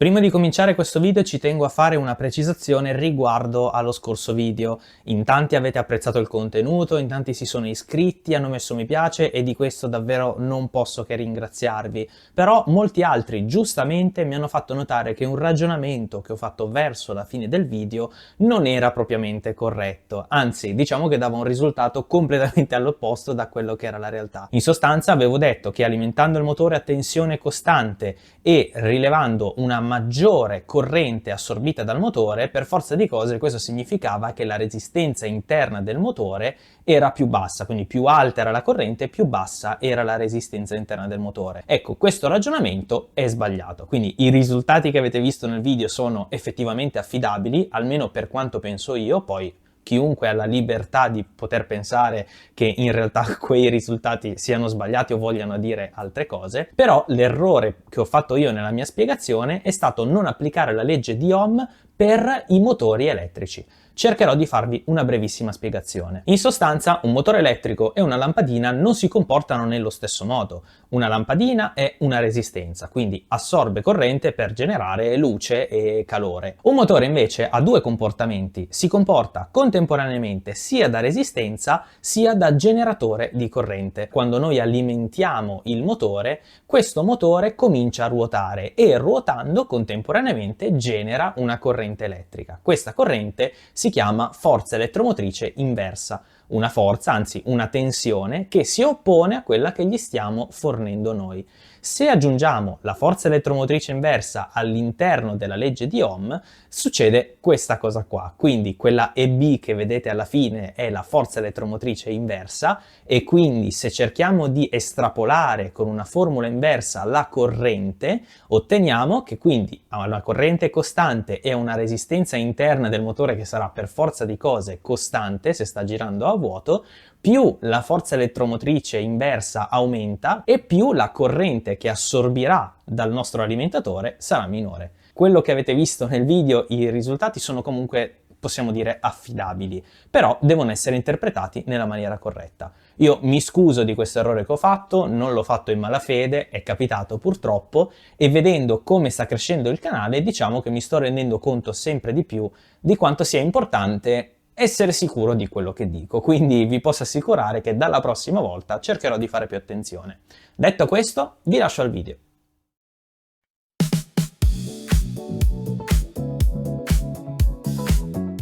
Prima di cominciare questo video ci tengo a fare una precisazione riguardo allo scorso video. In tanti avete apprezzato il contenuto, in tanti si sono iscritti, hanno messo mi piace e di questo davvero non posso che ringraziarvi. Però molti altri giustamente mi hanno fatto notare che un ragionamento che ho fatto verso la fine del video non era propriamente corretto, anzi diciamo che dava un risultato completamente all'opposto da quello che era la realtà. In sostanza avevo detto che alimentando il motore a tensione costante e rilevando una maggiore corrente assorbita dal motore, per forza di cose questo significava che la resistenza interna del motore era più bassa, quindi più alta era la corrente, più bassa era la resistenza interna del motore. Ecco, questo ragionamento è sbagliato, quindi i risultati che avete visto nel video sono effettivamente affidabili, almeno per quanto penso io, poi chiunque ha la libertà di poter pensare che in realtà quei risultati siano sbagliati o vogliano dire altre cose, però l'errore che ho fatto io nella mia spiegazione è stato non applicare la legge di Ohm per i motori elettrici. Cercherò di farvi una brevissima spiegazione. In sostanza, un motore elettrico e una lampadina non si comportano nello stesso modo. Una lampadina è una resistenza, quindi assorbe corrente per generare luce e calore. Un motore invece ha due comportamenti, si comporta contemporaneamente sia da resistenza sia da generatore di corrente. Quando noi alimentiamo il motore, questo motore comincia a ruotare e ruotando contemporaneamente genera una corrente elettrica. Questa corrente si chiama forza elettromotrice inversa, una forza, anzi una tensione, che si oppone a quella che gli stiamo fornendo noi. Se aggiungiamo la forza elettromotrice inversa all'interno della legge di Ohm, succede questa cosa qua. Quindi quella EB che vedete alla fine è la forza elettromotrice inversa e quindi se cerchiamo di estrapolare con una formula inversa la corrente, otteniamo che quindi a una corrente costante e a una resistenza interna del motore che sarà per forza di cose costante se sta girando a vuoto, più la forza elettromotrice inversa aumenta e più la corrente che assorbirà dal nostro alimentatore sarà minore. Quello che avete visto nel video, i risultati sono comunque, possiamo dire, affidabili, però devono essere interpretati nella maniera corretta. Io mi scuso di questo errore che ho fatto, non l'ho fatto in malafede, è capitato purtroppo, e vedendo come sta crescendo il canale, diciamo che mi sto rendendo conto sempre di più di quanto sia importante essere sicuro di quello che dico, quindi vi posso assicurare che dalla prossima volta cercherò di fare più attenzione. Detto questo, vi lascio al video.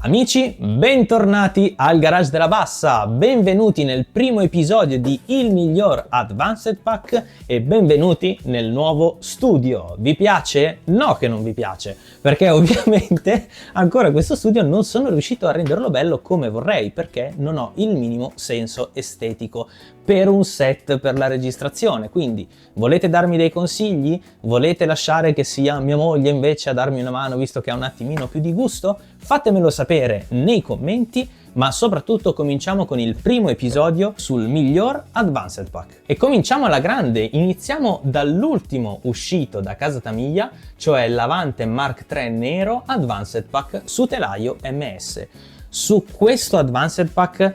Amici, bentornati al Garage della Bassa, benvenuti nel primo episodio di Il Miglior Advanced Pack e benvenuti nel nuovo studio. Vi piace? No che non vi piace, perché ovviamente ancora questo studio non sono riuscito a renderlo bello come vorrei, perché non ho il minimo senso estetico per un set per la registrazione. Quindi volete darmi dei consigli? Volete lasciare che sia mia moglie invece a darmi una mano visto che ha un attimino più di gusto? Fatemelo sapere nei commenti, ma soprattutto cominciamo con il primo episodio sul miglior Advanced Pack. E cominciamo alla grande, iniziamo dall'ultimo uscito da casa Tamiya, cioè l'Avante Mark III Nero Advanced Pack su telaio MS. Su questo Advanced Pack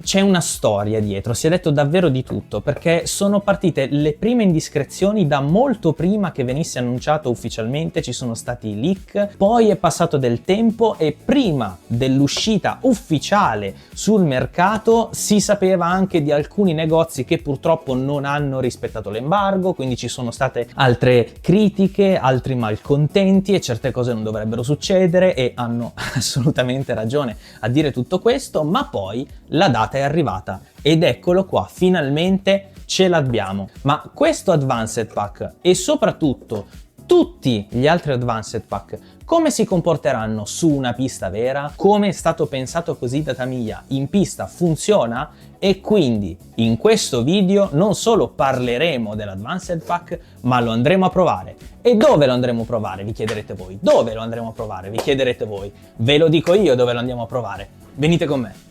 c'è una storia dietro, si è detto davvero di tutto, perché sono partite le prime indiscrezioni da molto prima che venisse annunciato ufficialmente, ci sono stati i leak, poi è passato del tempo e prima dell'uscita ufficiale sul mercato si sapeva anche di alcuni negozi che purtroppo non hanno rispettato l'embargo, quindi ci sono state altre critiche, altri malcontenti e certe cose non dovrebbero succedere e hanno assolutamente ragione a dire tutto questo, ma poi la data è arrivata ed eccolo qua, finalmente ce l'abbiamo. Ma questo Advanced Pack e soprattutto tutti gli altri Advanced Pack come si comporteranno su una pista vera? Come è stato pensato così da Tamiya? In pista funziona? E quindi in questo video non solo parleremo dell'Advanced Pack, ma lo andremo a provare. E dove lo andremo a provare? Vi chiederete voi. Dove lo andremo a provare? Vi chiederete voi. Ve lo dico io dove lo andiamo a provare. Venite con me.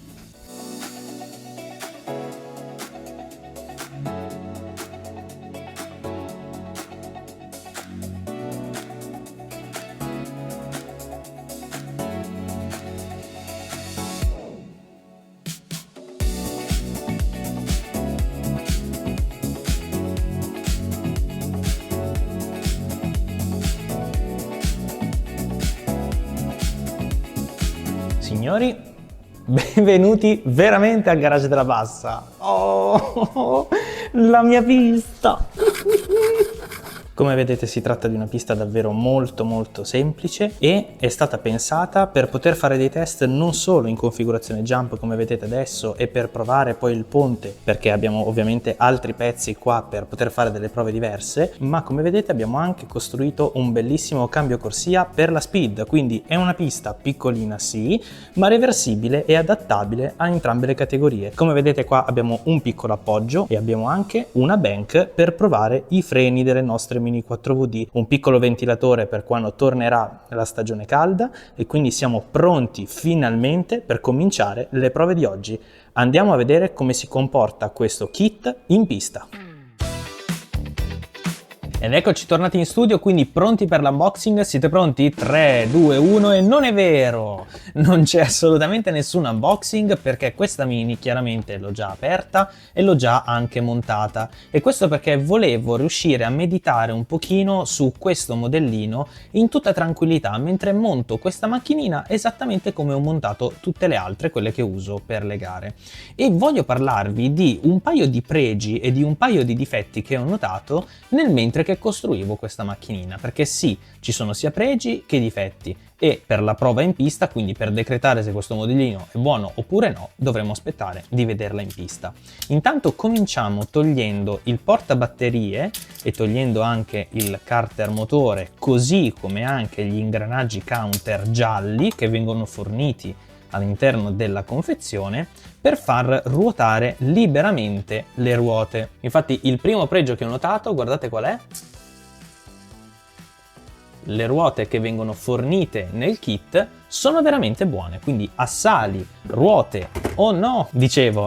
Signori, benvenuti veramente al garage della Bassa. Oh, la mia pista! Come vedete si tratta di una pista davvero molto semplice e è stata pensata per poter fare dei test non solo in configurazione jump come vedete adesso e per provare poi il ponte, perché abbiamo ovviamente altri pezzi qua per poter fare delle prove diverse, ma come vedete abbiamo anche costruito un bellissimo cambio corsia per la speed, quindi è una pista piccolina sì, ma reversibile e adattabile a entrambe le categorie. Come vedete qua abbiamo un piccolo appoggio e abbiamo anche una bank per provare i freni delle nostre Mini 4WD, un piccolo ventilatore per quando tornerà la stagione calda e quindi siamo pronti finalmente per cominciare le prove di oggi. Andiamo a vedere come si comporta questo kit in pista. Ed eccoci tornati in studio, quindi pronti per l'unboxing? Siete pronti? 3, 2, 1 e non è vero! Non c'è assolutamente nessun unboxing perché questa Mini chiaramente l'ho già aperta e l'ho già anche montata, e questo perché volevo riuscire a meditare un pochino su questo modellino in tutta tranquillità mentre monto questa macchinina esattamente come ho montato tutte le altre, quelle che uso per le gare. E voglio parlarvi di un paio di pregi e di un paio di difetti che ho notato nel mentre che costruivo questa macchinina, perché sì, ci sono sia pregi che difetti e per la prova in pista, quindi per decretare se questo modellino è buono oppure no, dovremo aspettare di vederla in pista. Intanto cominciamo togliendo il portabatterie e togliendo anche il carter motore, così come anche gli ingranaggi counter gialli che vengono forniti all'interno della confezione per far ruotare liberamente le ruote. Infatti il primo pregio che ho notato, guardate qual è? Le ruote che vengono fornite nel kit sono veramente buone, quindi assali, ruote,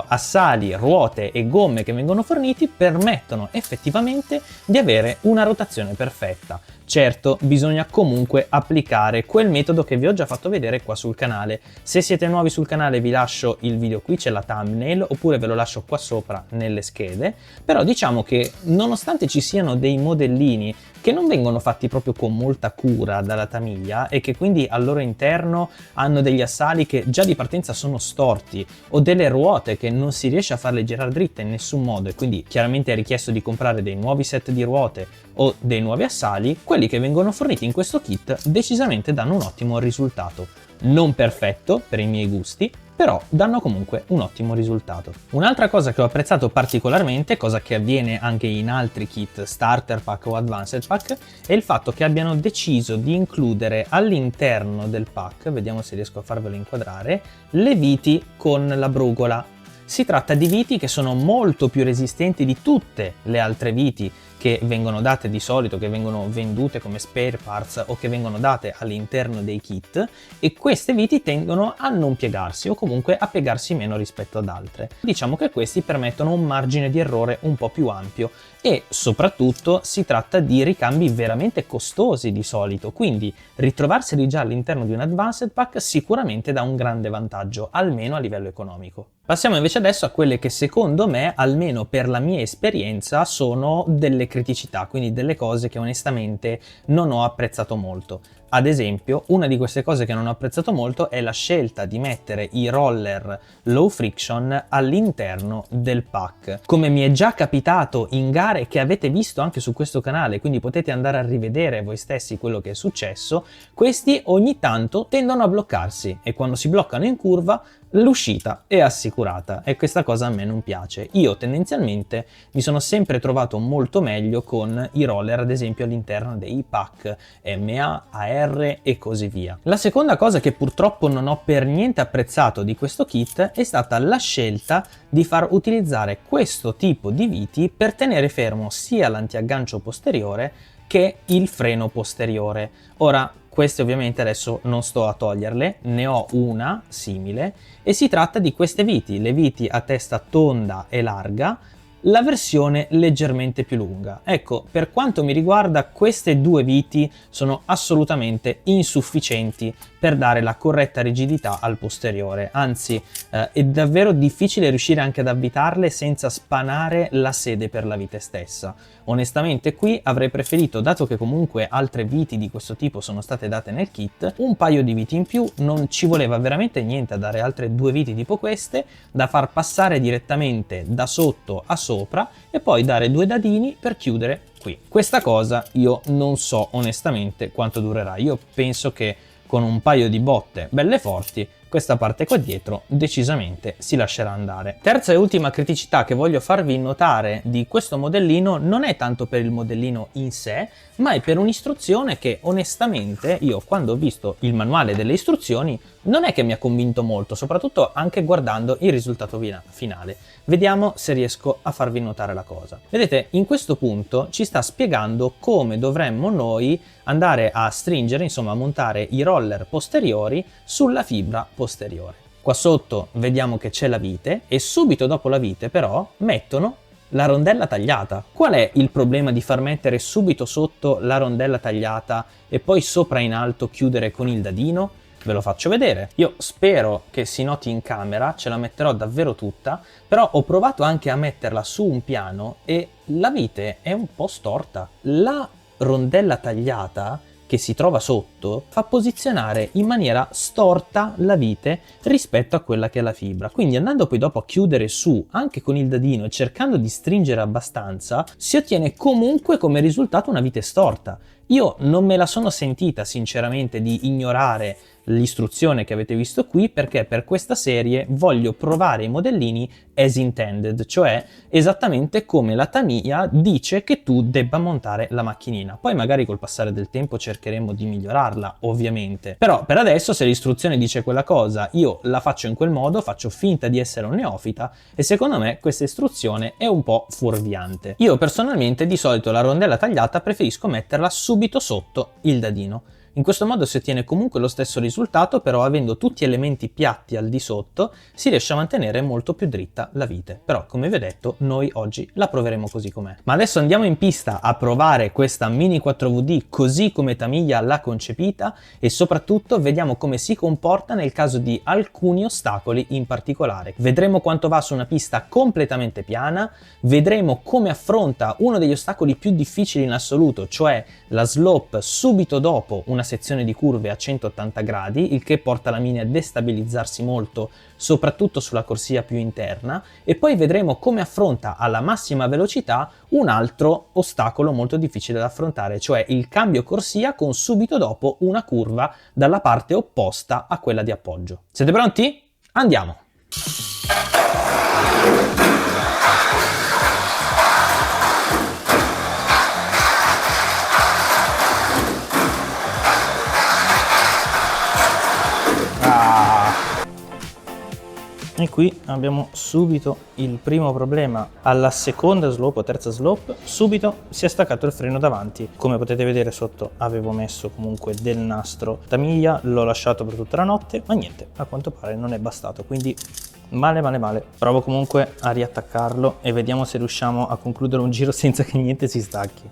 assali, ruote e gomme che vengono forniti permettono effettivamente di avere una rotazione perfetta. Certo, bisogna comunque applicare quel metodo che vi ho già fatto vedere qua sul canale. Se siete nuovi sul canale vi lascio il video qui, c'è la thumbnail, oppure ve lo lascio qua sopra nelle schede, però diciamo che nonostante ci siano dei modellini che non vengono fatti proprio con molta cura dalla Tamiya e che quindi al loro interno hanno degli assali che già di partenza sono storti o delle ruote che non si riesce a farle girare dritte in nessun modo, e quindi chiaramente è richiesto di comprare dei nuovi set di ruote o dei nuovi assali, quelli che vengono forniti in questo kit decisamente danno un ottimo risultato. Non perfetto per i miei gusti, però danno comunque un ottimo risultato. Un'altra cosa che ho apprezzato particolarmente, cosa che avviene anche in altri kit starter pack o advanced pack, è il fatto che abbiano deciso di includere all'interno del pack, vediamo se riesco a farvelo inquadrare, le viti con la brugola. Si tratta di viti che sono molto più resistenti di tutte le altre viti che vengono date di solito, che vengono vendute come spare parts o che vengono date all'interno dei kit, e queste viti tendono a non piegarsi o comunque a piegarsi meno rispetto ad altre. Diciamo che questi permettono un margine di errore un po' più ampio e soprattutto si tratta di ricambi veramente costosi di solito, quindi ritrovarseli già all'interno di un advanced pack sicuramente dà un grande vantaggio, almeno a livello economico. Passiamo invece adesso a quelle che secondo me, almeno per la mia esperienza, sono delle criticità, quindi delle cose che onestamente non ho apprezzato molto. Ad esempio, una di queste cose che non ho apprezzato molto è la scelta di mettere i roller low friction all'interno del pack. Come mi è già capitato in gare che avete visto anche su questo canale, quindi potete andare a rivedere voi stessi quello che è successo, questi ogni tanto tendono a bloccarsi e quando si bloccano in curva l'uscita è assicurata e questa cosa a me non piace. Io tendenzialmente mi sono sempre trovato molto meglio con i roller, ad esempio all'interno dei pack MA, AR e così via. La seconda cosa che purtroppo non ho per niente apprezzato di questo kit è stata la scelta di far utilizzare questo tipo di viti per tenere fermo sia l'antiaggancio posteriore che il freno posteriore. Ora, queste ovviamente adesso non sto a toglierle, ne ho una simile e si tratta di queste viti, le viti a testa tonda e larga, la versione leggermente più lunga. Ecco, per quanto mi riguarda, queste due viti sono assolutamente insufficienti per dare la corretta rigidità al posteriore, anzi è davvero difficile riuscire anche ad avvitarle senza spanare la sede per la vite stessa. Onestamente qui avrei preferito, dato che comunque altre viti di questo tipo sono state date nel kit, un paio di viti in più. Non ci voleva veramente niente a dare altre due viti tipo queste da far passare direttamente da sotto a sopra e poi dare due dadini per chiudere qui. Questa cosa io non so onestamente quanto durerà. Io penso che con un paio di botte belle forti questa parte qua dietro decisamente si lascerà andare. Terza e ultima criticità che voglio farvi notare di questo modellino non è tanto per il modellino in sé, ma è per un'istruzione che onestamente io, quando ho visto il manuale delle istruzioni, non è che mi ha convinto molto, soprattutto anche guardando il risultato finale. Vediamo se riesco a farvi notare la cosa. Vedete, in questo punto ci sta spiegando come dovremmo noi andare a stringere, insomma a montare i roller posteriori sulla fibra posteriore. Qua sotto vediamo che c'è la vite e subito dopo la vite però mettono la rondella tagliata. Qual è il problema di far mettere subito sotto la rondella tagliata e poi sopra in alto chiudere con il dadino? Ve lo faccio vedere. Io spero che si noti in camera, ce la metterò davvero tutta, però ho provato anche a metterla su un piano e la vite è un po' storta. La rondella tagliata che si trova sotto fa posizionare in maniera storta la vite rispetto a quella che è la fibra. Quindi andando poi dopo a chiudere su anche con il dadino e cercando di stringere abbastanza, si ottiene comunque come risultato una vite storta. Io non me la sono sentita sinceramente di ignorare l'istruzione che avete visto qui, perché per questa serie voglio provare i modellini as intended, cioè esattamente come la Tamiya dice che tu debba montare la macchinina. Poi magari col passare del tempo cercheremo di migliorarla, ovviamente. Però per adesso, se l'istruzione dice quella cosa, io la faccio in quel modo, faccio finta di essere un neofita e secondo me questa istruzione è un po' fuorviante. Io personalmente di solito la rondella tagliata preferisco metterla subito sotto il dadino. In questo modo si ottiene comunque lo stesso risultato, però avendo tutti elementi piatti al di sotto si riesce a mantenere molto più dritta la vite. Però come vi ho detto, noi oggi la proveremo così com'è. Ma adesso andiamo in pista a provare questa Mini 4VD così come Tamiya l'ha concepita e soprattutto vediamo come si comporta nel caso di alcuni ostacoli in particolare. Vedremo quanto va su una pista completamente piana, vedremo come affronta uno degli ostacoli più difficili in assoluto, cioè la slope subito dopo una sezione di curve a 180 gradi, il che porta la Mini a destabilizzarsi molto, soprattutto sulla corsia più interna, e poi vedremo come affronta alla massima velocità un altro ostacolo molto difficile da affrontare, cioè il cambio corsia con subito dopo una curva dalla parte opposta a quella di appoggio. Siete pronti? Andiamo! E qui abbiamo subito il primo problema. Alla seconda slope o terza slope subito si è staccato il freno davanti. Come potete vedere sotto avevo messo comunque del nastro Tamiya, l'ho lasciato per tutta la notte, ma niente, a quanto pare non è bastato, quindi male male male. Provo comunque a riattaccarlo e vediamo se riusciamo a concludere un giro senza che niente si stacchi.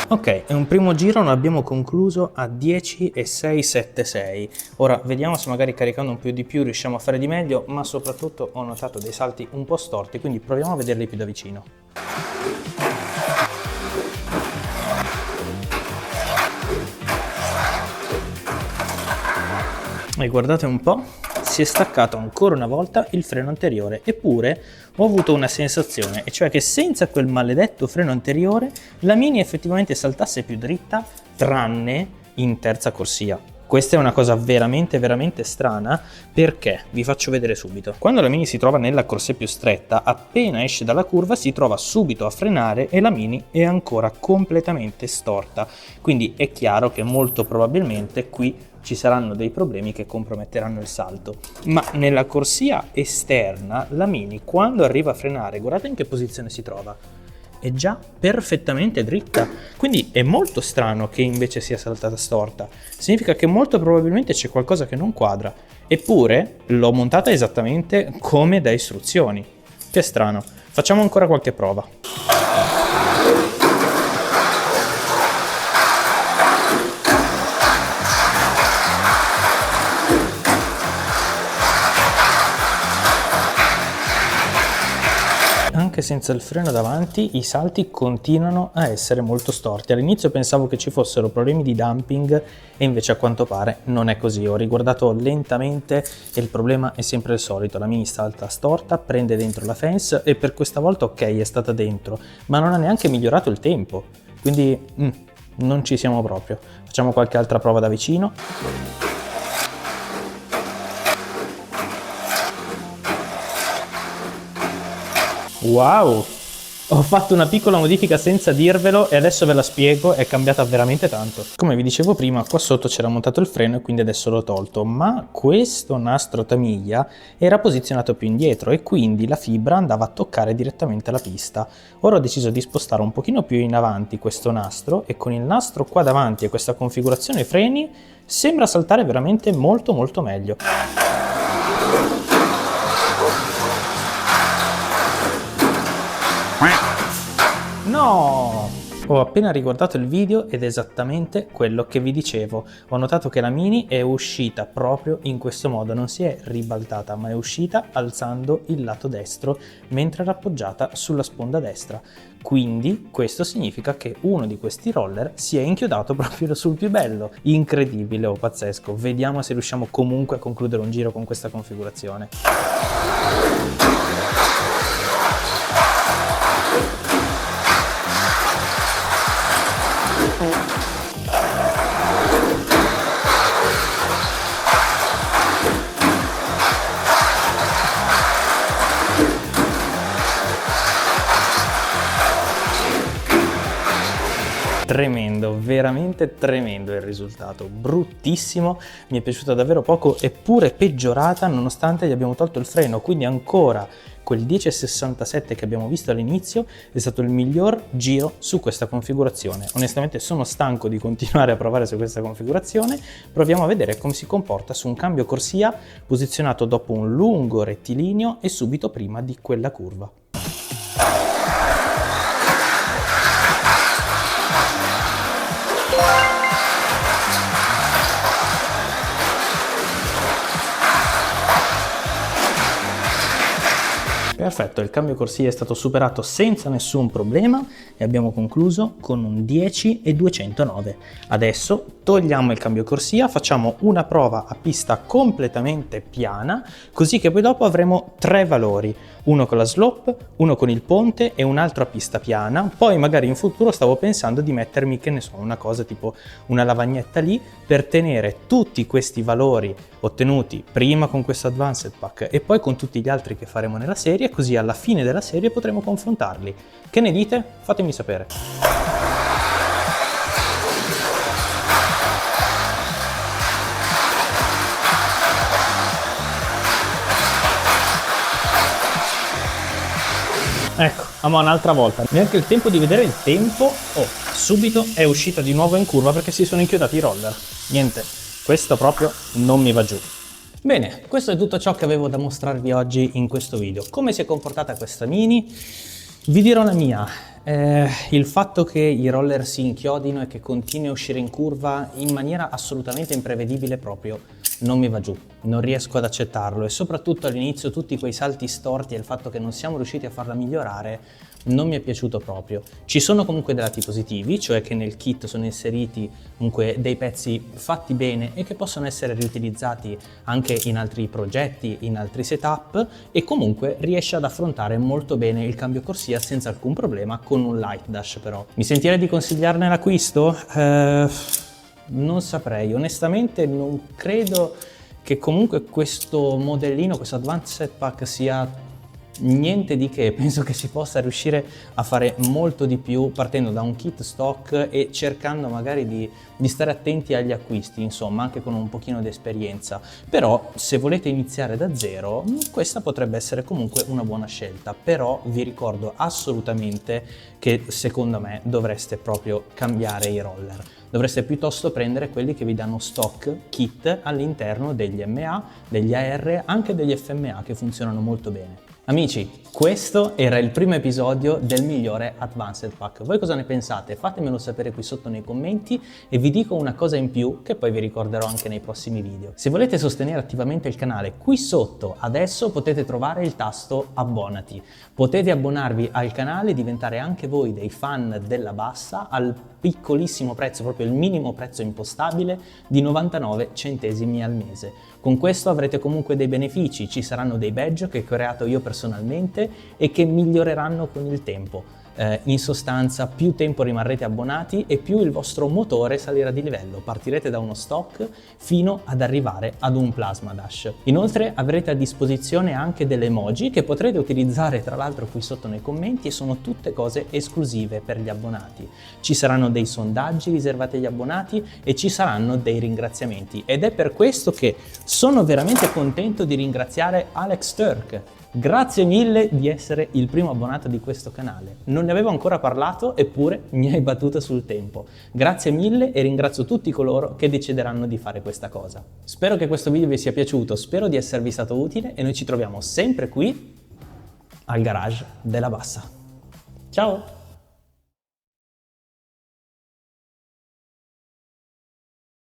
Ok, un primo giro lo abbiamo concluso a 10,676. Ora vediamo se magari caricando un po' di più riusciamo a fare di meglio, ma soprattutto ho notato dei salti un po' storti, quindi proviamo a vederli più da vicino. E guardate un po', si è staccato ancora una volta il freno anteriore, eppure ho avuto una sensazione, e cioè che senza quel maledetto freno anteriore la Mini effettivamente saltasse più dritta, tranne in terza corsia. Questa è una cosa veramente veramente strana, perché vi faccio vedere subito. Quando la Mini si trova nella corsia più stretta, appena esce dalla curva si trova subito a frenare e la Mini è ancora completamente storta, quindi è chiaro che molto probabilmente qui ci saranno dei problemi che comprometteranno il salto. Ma nella corsia esterna la Mini, quando arriva a frenare, guardate in che posizione si trova, è già perfettamente dritta, quindi è molto strano che invece sia saltata storta, significa che molto probabilmente c'è qualcosa che non quadra, eppure l'ho montata esattamente come da istruzioni. Che strano, facciamo ancora qualche prova. Anche senza il freno davanti i salti continuano a essere molto storti. All'inizio pensavo che ci fossero problemi di damping e invece a quanto pare non è così. Ho riguardato lentamente e il problema è sempre il solito. La Mini salta storta, prende dentro la fence e per questa volta ok è stata dentro, ma non ha neanche migliorato il tempo. Quindi non ci siamo proprio. Facciamo qualche altra prova da vicino. Wow! Ho fatto una piccola modifica senza dirvelo e adesso ve la spiego, è cambiata veramente tanto. Come vi dicevo prima, qua sotto c'era montato il freno e quindi adesso l'ho tolto, ma questo nastro tamiglia era posizionato più indietro e quindi la fibra andava a toccare direttamente la pista. Ora ho deciso di spostare un pochino più in avanti questo nastro e con il nastro qua davanti e questa configurazione freni sembra saltare veramente molto meglio. No! Ho appena riguardato il video ed è esattamente quello che vi dicevo. Ho notato che la Mini è uscita proprio in questo modo, non si è ribaltata, ma è uscita alzando il lato destro mentre era appoggiata sulla sponda destra. Quindi questo significa che uno di questi roller si è inchiodato proprio sul più bello. Incredibile o pazzesco. Vediamo se riusciamo comunque a concludere un giro con questa configurazione. Tremendo, veramente tremendo il risultato, bruttissimo, mi è piaciuta davvero poco eppure peggiorata nonostante gli abbiamo tolto il freno, quindi ancora quel 10,67 che abbiamo visto all'inizio è stato il miglior giro su questa configurazione. Onestamente sono stanco di continuare a provare su questa configurazione, proviamo a vedere come si comporta su un cambio corsia posizionato dopo un lungo rettilineo e subito prima di quella curva. Perfetto, il cambio corsia è stato superato senza nessun problema e abbiamo concluso con un 10,209. Adesso togliamo il cambio corsia, facciamo una prova a pista completamente piana, così che poi dopo avremo 3 valori, uno con la slope, uno con il ponte e un altro a pista piana. Poi magari in futuro stavo pensando di mettermi, che ne so, una cosa tipo una lavagnetta lì per tenere tutti questi valori ottenuti prima con questo Advanced Pack e poi con tutti gli altri che faremo nella serie, così alla fine della serie potremo confrontarli. Che ne dite? Fatemi sapere. Ecco, ma un'altra volta, neanche il tempo di vedere il tempo, subito è uscita di nuovo in curva perché si sono inchiodati i roller. Niente, questo proprio non mi va giù. Bene, questo è tutto ciò che avevo da mostrarvi oggi in questo video. Come si è comportata questa Mini? Vi dirò la mia. Il fatto che i roller si inchiodino e che continui a uscire in curva in maniera assolutamente imprevedibile proprio non mi va giù, non riesco ad accettarlo e soprattutto all'inizio tutti quei salti storti e il fatto che non siamo riusciti a farla migliorare non mi è piaciuto proprio. Ci sono comunque dei lati positivi, cioè che nel kit sono inseriti comunque dei pezzi fatti bene e che possono essere riutilizzati anche in altri progetti, in altri setup e comunque riesce ad affrontare molto bene il cambio corsia senza alcun problema con un light dash però. Mi sentirei di consigliarne l'acquisto? Non saprei, onestamente non credo che comunque questo modellino, questo Advanced Pack sia Niente di che, penso che si possa riuscire a fare molto di più partendo da un kit stock e cercando magari di stare attenti agli acquisti, insomma, anche con un pochino di esperienza. Però se volete iniziare da zero, questa potrebbe essere comunque una buona scelta, però vi ricordo assolutamente che secondo me dovreste proprio cambiare i roller. Dovreste piuttosto prendere quelli che vi danno stock kit all'interno degli MA, degli AR, anche degli FMA che funzionano molto bene. Amici, questo era il primo episodio del migliore Advanced Pack. Voi cosa ne pensate? Fatemelo sapere qui sotto nei commenti e vi dico una cosa in più che poi vi ricorderò anche nei prossimi video. Se volete sostenere attivamente il canale, qui sotto adesso potete trovare il tasto abbonati. Potete abbonarvi al canale e diventare anche voi dei fan della bassa al piccolissimo prezzo, proprio il minimo prezzo impostabile di 99 centesimi al mese. Con questo avrete comunque dei benefici, ci saranno dei badge che ho creato io personalmente e che miglioreranno con il tempo. In sostanza, più tempo rimarrete abbonati e più il vostro motore salirà di livello. Partirete da uno stock fino ad arrivare ad un Plasma Dash. Inoltre avrete a disposizione anche delle emoji che potrete utilizzare tra l'altro qui sotto nei commenti e sono tutte cose esclusive per gli abbonati. Ci saranno dei sondaggi riservati agli abbonati e ci saranno dei ringraziamenti ed è per questo che sono veramente contento di ringraziare Alex Turk. Grazie mille di essere il primo abbonato di questo canale. Non ne avevo ancora parlato, eppure mi hai battuto sul tempo. Grazie mille e ringrazio tutti coloro che decideranno di fare questa cosa. Spero che questo video vi sia piaciuto, spero di esservi stato utile e noi ci troviamo sempre qui al garage della Bassa. Ciao!